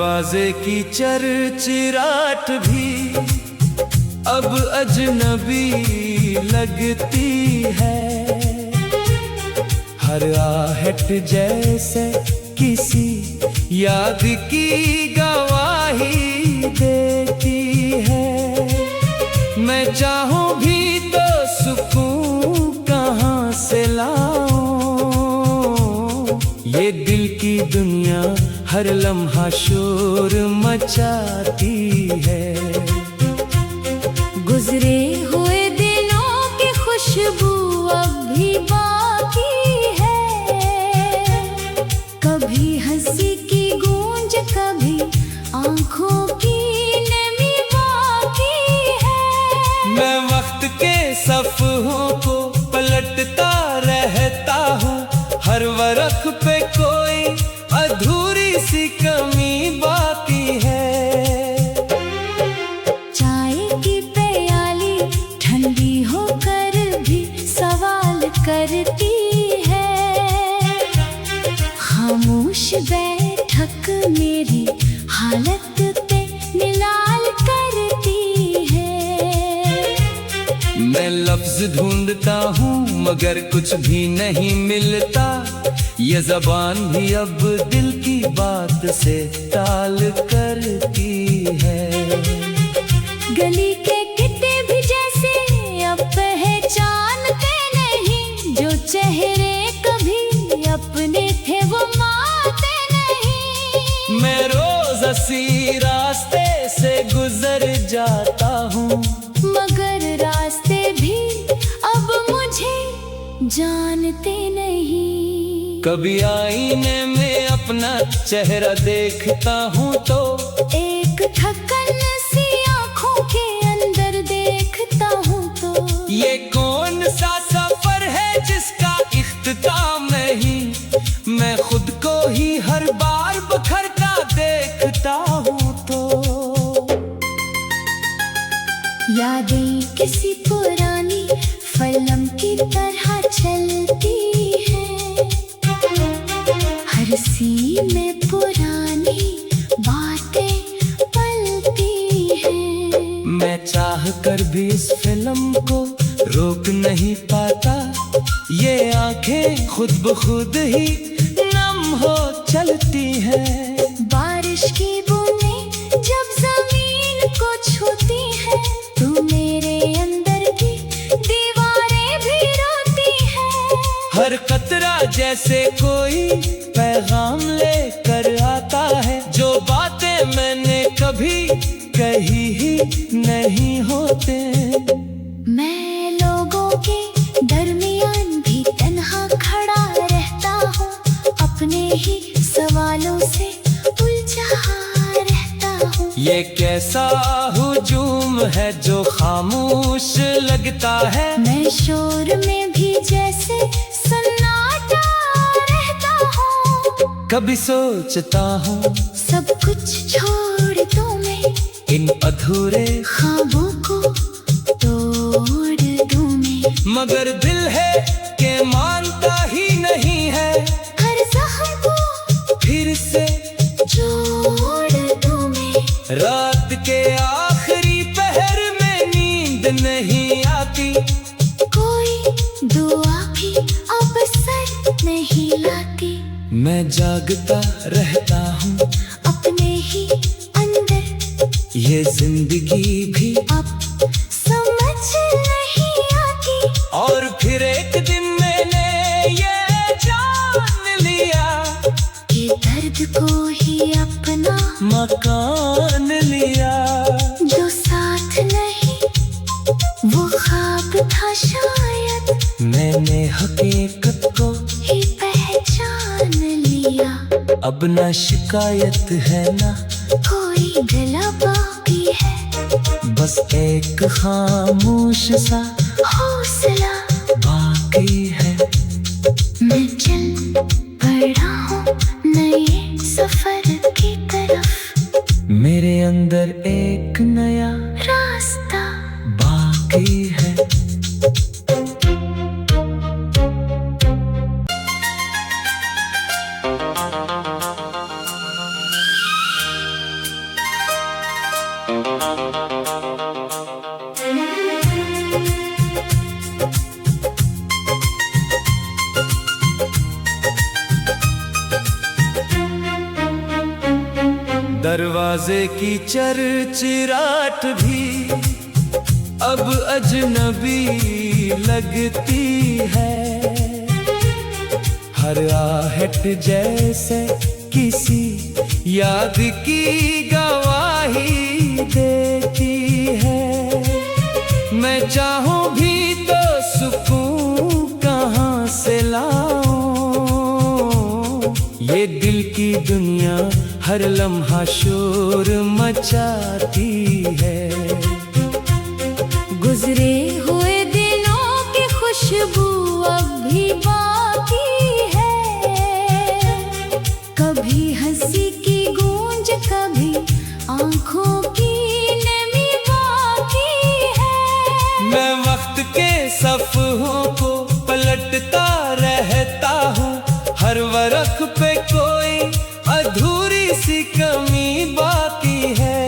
दरवाजे की चरचिराट भी अब अजनबी लगती है। हर आहट जैसे किसी याद की गवाही देती है। मैं चाहूं भी तो सुकून कहाँ से लाऊं, ये दिल की दुनिया हर लम्हा शोर मचाती है। गुजरे हुए दिनों की खुशबू अब भी बाकी है। कभी हंसी की गूंज, कभी आंखों की नमी बाकी है। मैं वक्त के सफ़हों को पलटता रहता हूँ, हर वरख पे कोई अधूरी सी कमी बाकी है। चाय की प्याली ठंडी होकर भी सवाल करती है। खामोश बैठक मेरी हालत पे निलाल करती है। मैं लफ्ज ढूंढता हूँ मगर कुछ भी नहीं मिलता, ये ज़बान भी अब दिल की बात से टाल करती है। गली के किते भी जैसे अब पहचानते नहीं, जो चेहरे कभी अपने थे वो मानते नहीं। मैं रोज इसी रास्ते से गुजर जाता हूँ, मगर रास्ते भी अब मुझे जानते नहीं। कभी आईने में अपना चेहरा देखता हूँ तो एक थकन सी आँखों के अंदर देखता हूँ तो ये कौन सा सफर है जिसका इख्तिताम नहीं। मैं खुद को ही हर बार बखरता देखता हूँ तो यादें किसी पुरानी फिल्म की तरह चलती है। हर सीन में पुरानी बातें पलती हैं। मैं चाह कर भी इस फिल्म को रोक नहीं पाता, ये आंखें खुद ब खुद ही नम हो चलती हैं। बारिश की बूंदें जब जमीन को छूती है, तो मेरे अंदर की दीवारें भी रोती हैं। हर कतरा जैसे कोई पैगाम लेकर आता है, जो बातें मैंने कभी कही ही नहीं होते। मैं लोगों के दरमियान भी तन्हा खड़ा रहता हूँ, अपने ही सवालों से उलझा रहता हूँ। ये कैसा हुजूम है जो खामोश लगता है। मैं शोर में भी जैसे सन्नाटा रहता हूँ। कभी सोचता हूँ सब कुछ छोड़ दूँ मैं, इन अधूरे ख्वाबों को तोड़ दूँ मैं, मगर दिल है कि मानता ही नहीं है। हर जख्म को फिर से जोड़ दूँ मैं। रात के आखिरी पहर में नींद नहीं आती, कोई दुआ भी अब सर नहीं लाती। मैं जागता रहता हूँ अपने ही अंदर, ये जिंदगी भी अब समझ नहीं आती। और फिर एक दिन मैंने ये जान लिया कि दर्द को ही अपना मकान लिया। जो साथ नहीं वो ख्वाब था शायद, मैंने हकीकत को ही पहचान लिया। अब ना शिकायत है ना कोई गला बाकी है, बस एक खामोश सा हौसला बाकी है। मैं चल पड़ा हूँ नए सफर की तरफ, मेरे अंदर एक नया रास्ता बाकी है। दरवाजे की चरचिराट भी अब अजनबी लगती है। हर आहट जैसे किसी याद की गवाही देती है। मैं चाहूं भी तो सुकून कहाँ से लाऊं, ये दिल की दुनिया हर लम्हा शोर मचाती है। गुजरे हुए दिनों की खुशबू अब भी बाकी है। कभी हंसी की गूंज, कभी आंखों की नमी बाकी है। मैं वक्त के सफ़हों को पलटता रहता हूँ, हर वर्क पे कोई अधूरी सी कमी बाकी है।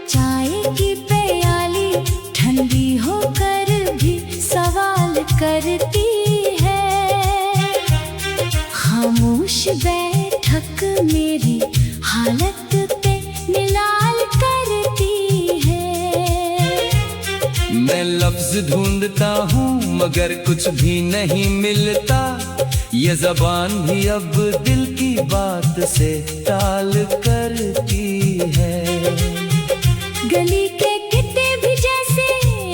चाय की प्याली ठंडी होकर भी सवाल करती है। खामोश बैठक मेरी हालत पे निलाल करती है। मैं लफ्ज ढूंढता हूँ मगर कुछ भी नहीं मिलता, ये ज़बान भी अब दिल की बात से टाल करती है। गली के किते भी जैसे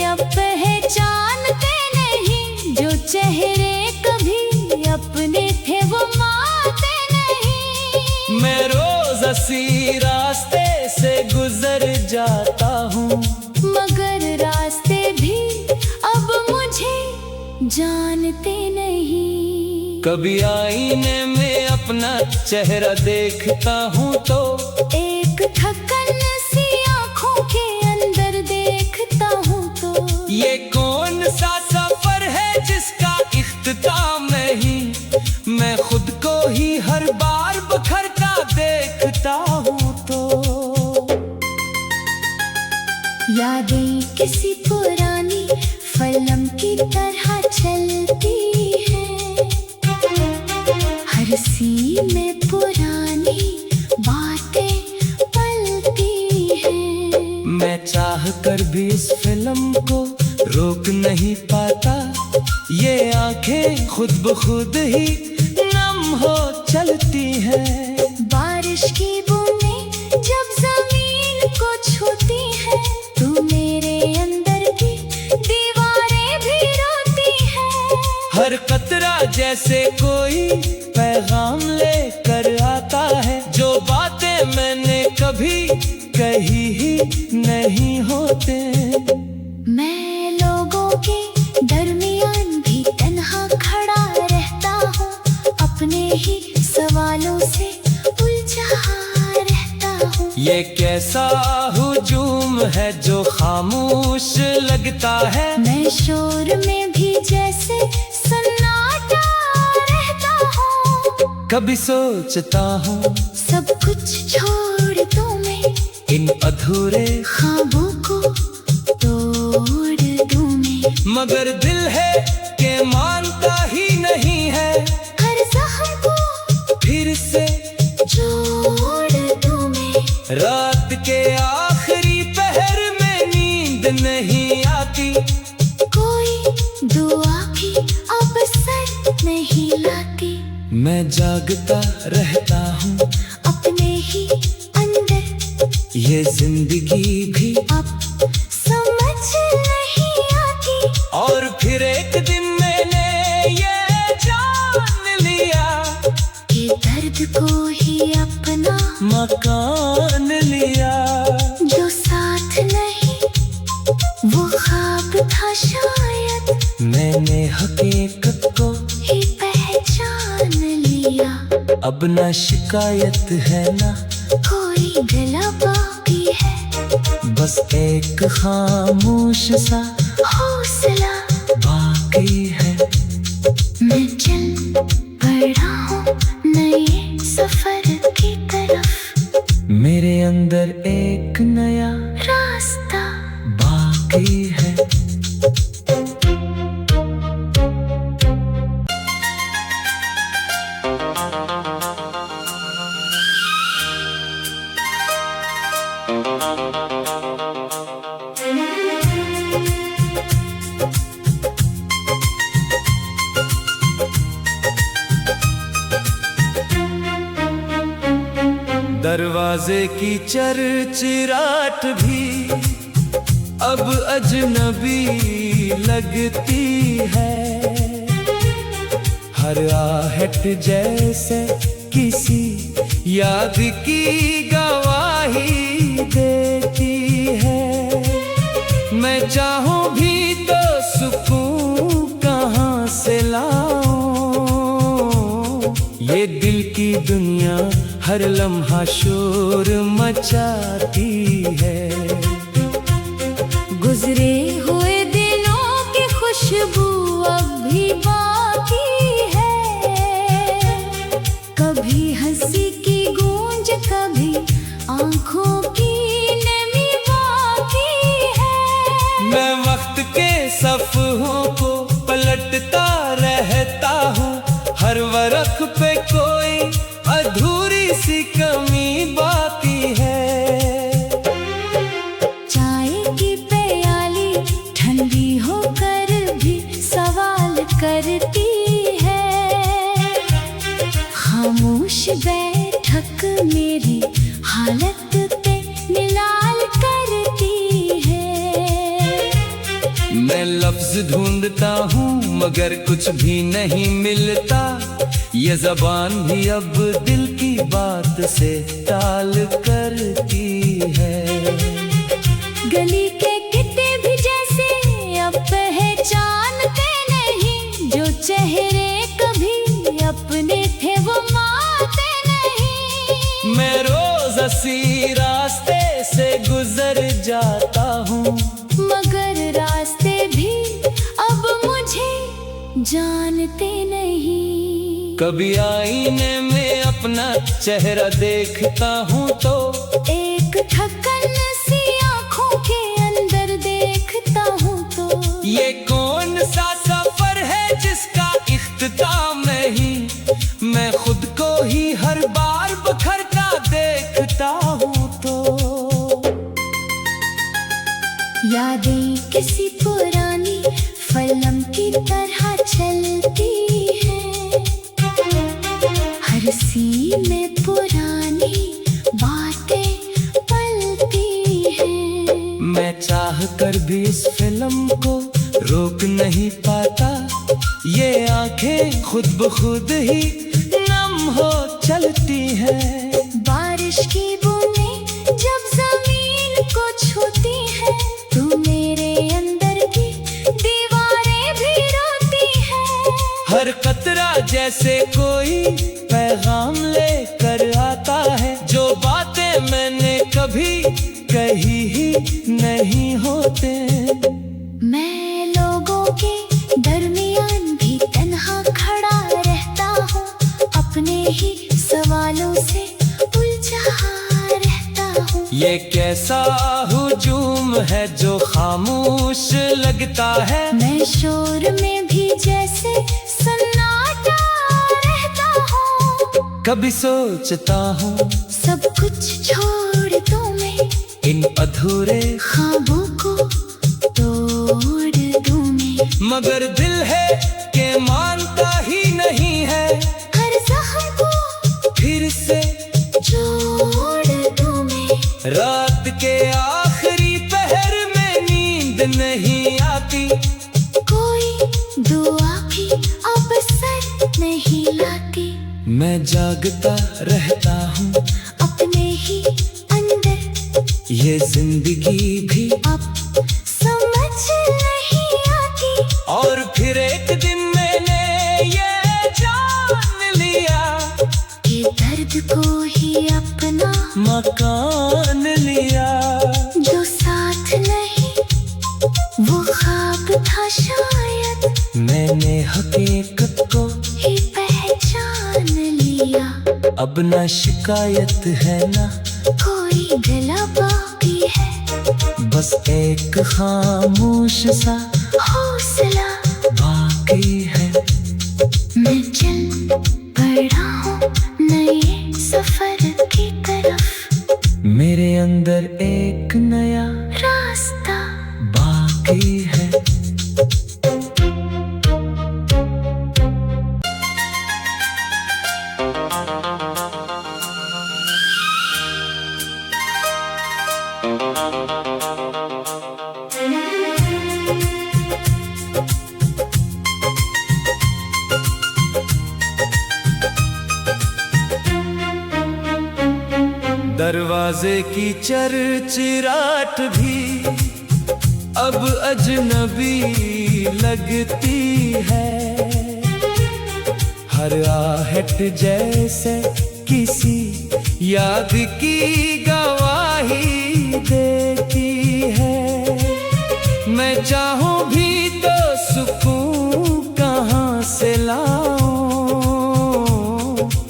अब पहचानते नहीं, जो चेहरे कभी अपने थे वो मानते नहीं। मैं रोज इसी रास्ते से गुजर जाता हूँ, मगर रास्ते भी अब मुझे जानते नहीं। कभी आईने में अपना चेहरा देखता हूँ तो एक थकन सी आँखों के अंदर देखता हूँ तो ये कौन सा सफर है जिसका इख्तिताम नहीं। मैं खुद को ही हर बार बखरता देखता हूँ तो यादें किसी पुरानी फिल्म की तरह चलती है। हर सीन में पुरानी बातें पलती हैं। मैं चाह कर भी इस फिल्म को रोक नहीं पाता, ये आंखें खुद ब खुद ही नम हो चलती हैं। बारिश की बूंदें जब जमीन को छूती है, तू मेरे अंदर की दीवारें भी रोती है। हर कतरा जैसे कोई पैगाम लेकर आता है, जो बातें मैंने कभी कही ही नहीं होते। मैं लोगों के दरमियान भी तन्हा खड़ा रहता हूँ, अपने ही सवालों से उलझा रहता हूँ। ये कैसा हुजूम है जो खामोश लगता है। मैं शोर में भी जैसे सन्नाटा रहता हूँ। कभी सोचता हूँ सब कुछ छोड़ दूँ मैं, इन अधूरे ख्वाबों को तोड़ दूँ मैं। मगर दिल है कि मानता ही नहीं है, हर जख्म को फिर से जोड़ दूँ मैं। रात के आखिरी पहर में नींद नहीं आती, कोई दुआ भी अब सर नहीं लाती। मैं जागता रहता हूँ अपने ही अंदर, ये जिंदगी भी अब समझ नहीं आती। और फिर एक दिन मैंने ये जान लिया कि दर्द को ही अपना मकान लिया। जो साथ नहीं वो ख्वाब था शायद, मैंने हकीकत को ही पहचान लिया। अब ना शिकायत है ना कोई गला बाकी है, बस एक खामोश सा हौसला बाकी है। मैं चल पड़ा हूँ नए सफर की तरफ, मेरे अंदर एक नया रास्ता बाकी है। दरवाजे की चरचिराट भी अब अजनबी लगती है। हर आहट जैसे किसी याद की गवाही देती है। मैं चाहूं भी तो सुकून कहाँ से लाऊं, ये दिल की दुनिया हर लम्हा शोर मचाती है। गुजरे हुए दिनों की खुशबू अब भी बाकी है। कभी हंसी की गूंज, कभी आंखों की नमी बाकी है। मैं वक्त के सफ़हों को पलटता रहता हूँ, हर वरख पे कोई अधूरी सी कमी बाकी है। चाय की प्याली ठंडी होकर भी सवाल करती है। खामोश बैठक मेरी हालत पे निलाल करती है। मैं लफ्ज ढूंढता हूँ मगर कुछ भी नहीं मिलता, ये ज़बान भी अब दिल की बात से टाल करती है। गली के किते भी जैसे अब पहचानते नहीं, जो चेहरे कभी अपने थे वो मानते नहीं। मैं रोज इसी रास्ते से गुजर जाता हूँ, मगर रास्ते भी अब मुझे जानते नहीं। कभी आईने में अपना चेहरा देखता हूँ तो एक ढक्कन सी आँखों के अंदर देखता हूँ तो ये कौन सा सफर है जिसका इख्तिताम नहीं। मैं खुद को ही हर बार बखरता देखता हूँ तो यादें किसी पुरानी फिल्म की तरह चलती है। हर सीन में पुरानी बातें पलती हैं। मैं चाह कर भी इस फिल्म को रोक नहीं पाता, ये आंखें खुद ब खुद ही नम हो चलती हैं। बारिश की बूंदें जब जमीन को छूती है, तो मेरे अंदर की दीवारें भी रोती हैं। हर कतरा जैसे कोई पैगाम लेकर आता है, जो बातें मैंने कभी कही ही नहीं होते। मैं लोगों के दरमियान भी तन्हा खड़ा रहता हूँ, अपने ही सवालों से उलझा रहता हूँ। ये कैसा हुजूम है जो खामोश लगता है। मैं शोर में भी जैसे सन्नाटा रहता हूँ। कभी सोचता हूँ सब कुछ छोड़ दूँ मैं, इन अधूरे ख्वाबों को तोड़ दूँ मैं। मगर दिल है कि मानता ही नहीं है, हर जख्म को फिर से जोड़ दूँ मैं। रात के आखिरी पहर में नींद नहीं आती, कोई दुआ भी अब सर नहीं लाती। मैं जागता रहता हूँ अपने ही अंदर, ये जिंदगी भी अब समझ नहीं आती। और फिर एक दिन मैंने ये जान लिया, ये दर्द को ही अपना मकान लिया। जो साथ नहीं वो ख्वाब था शायद, मैंने हकीकत को ही पहचान लिया। अब ना शिकायत है ना कोई गिला बाकी है, बस एक खामोश सा हौसला बाकी है। मैं चल पड़ा हूँ नए सफर की तरफ, मेरे अंदर एक नया रास्ता बाकी है। दरवाजे की चरचिराट भी अब अजनबी लगती है। हर आहट जैसे किसी याद की गवाही देती है। मैं चाहूं भी तो सुकून कहाँ से लाऊं,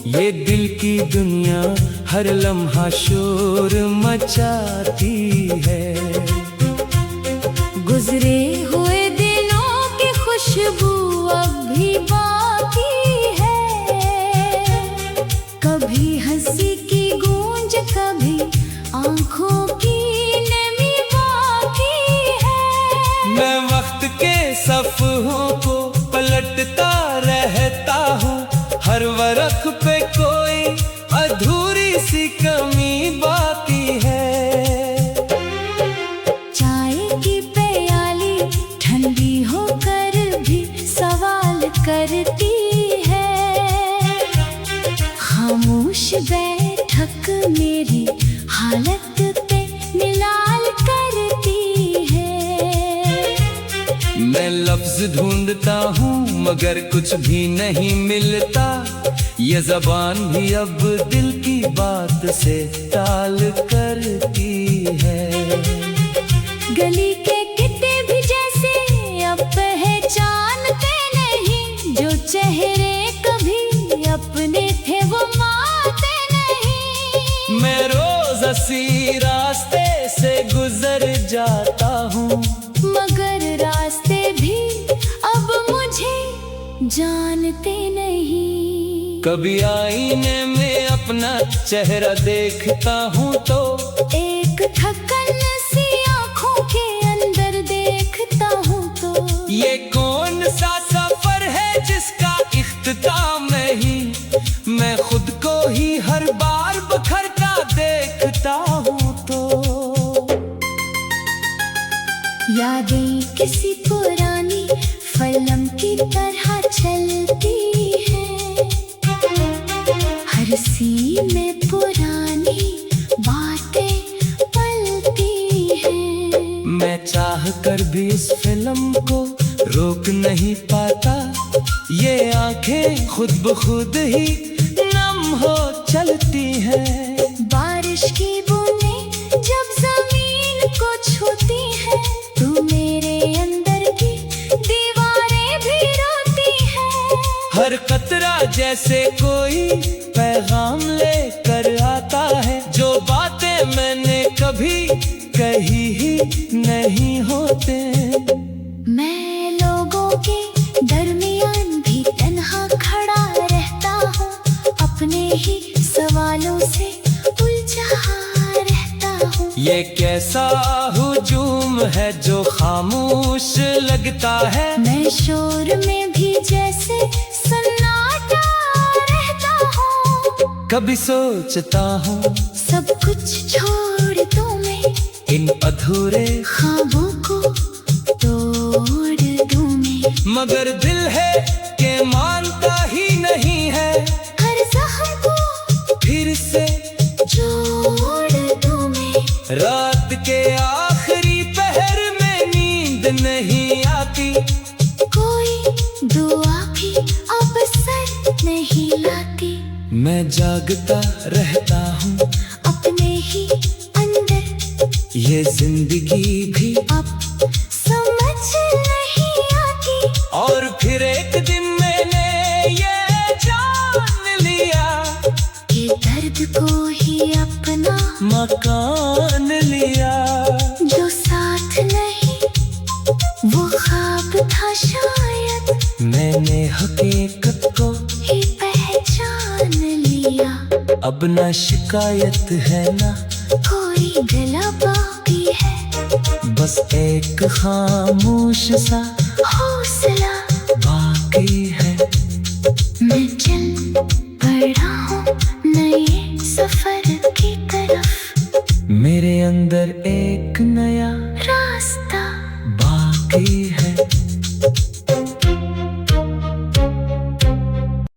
ये दिल की दुनिया हर लम्हा शोर मचाती है। गुजरे हुए दिनों की खुशबू अब भी बाकी है। कभी हंसी की गूंज, कभी आंखों की नमी बाकी है। मैं वक्त के सफ़हों को पलटता रहता हूँ, हर वर्क पे कोई अधूरी सी कमी बाकी है। चाय की प्याली ठंडी होकर भी सवाल करती है। खामोश बैठक मेरी हालत पे मिलाल करती है। मैं लफ्ज ढूंढता हूँ मगर कुछ भी नहीं मिलता, ये ज़बान भी अब दिल की बात से टाल करती है। गली के किते भी जैसे अब पहचानते नहीं, जो चेहरे कभी अपने थे वो मानते नहीं। मैं रोज इसी रास्ते से गुजर जाता हूँ, मगर रास्ते भी अब मुझे जानते नहीं। कभी आईने में अपना चेहरा देखता हूँ तो एक थकन सी आँखों के अंदर देखता हूँ तो ये कौन सा सफर है जिसका इख्तिताम नहीं। मैं खुद को ही हर बार बखरता देखता हूँ तो यादें किसी पुरानी फिल्म की तरह चलती है। हर सीन में पुरानी बातें पलती हैं। मैं चाह कर भी इस फिल्म को रोक नहीं पाता, ये आंखें खुद ब खुद ही नम हो चलती हैं। बारिश की बूंदें जब जमीन को छूती हैं, तू मेरे अंदर की दीवारें भी रोती हैं। हर कतरा जैसे कोई पैगाम लेकर आता है, जो बातें मैंने कभी कही ही नहीं होते। मैं लोगों के दरमियान भी तन्हा खड़ा रहता हूँ, अपने ही सवालों से उलझा रहता हूँ। ये कैसा हुजूम है जो खामोश लगता है। मैं शोर में भी जैसे सन्नाटा रहता हूँ। कभी सोचता हूँ सब कुछ छोड़ दूँ मैं, इन अधूरे ख्वाबों को तोड़ दूँ मैं। मगर दिल है कि मानता ही नहीं है, हर जख्म को फिर से जोड़ दूँ मैं। रात के आखिरी पहर में नींद नहीं आती, कोई दुआ भी अब सर नहीं लाती। मैं जागता रहता हूँ अपने ही अंदर, ये जिंदगी भी अब समझ नहीं आती। और फिर एक दिन मैंने ये जान लिया ये दर्द को ही अपना मकान लिया। जो साथ नहीं वो ख्वाब था शायद, मैंने हकीकत को ही पहचान लिया। अब ना शिकायत है ना कोई गला बाकी है, बस एक खामोश सा हौसला बाकी है। मैं चल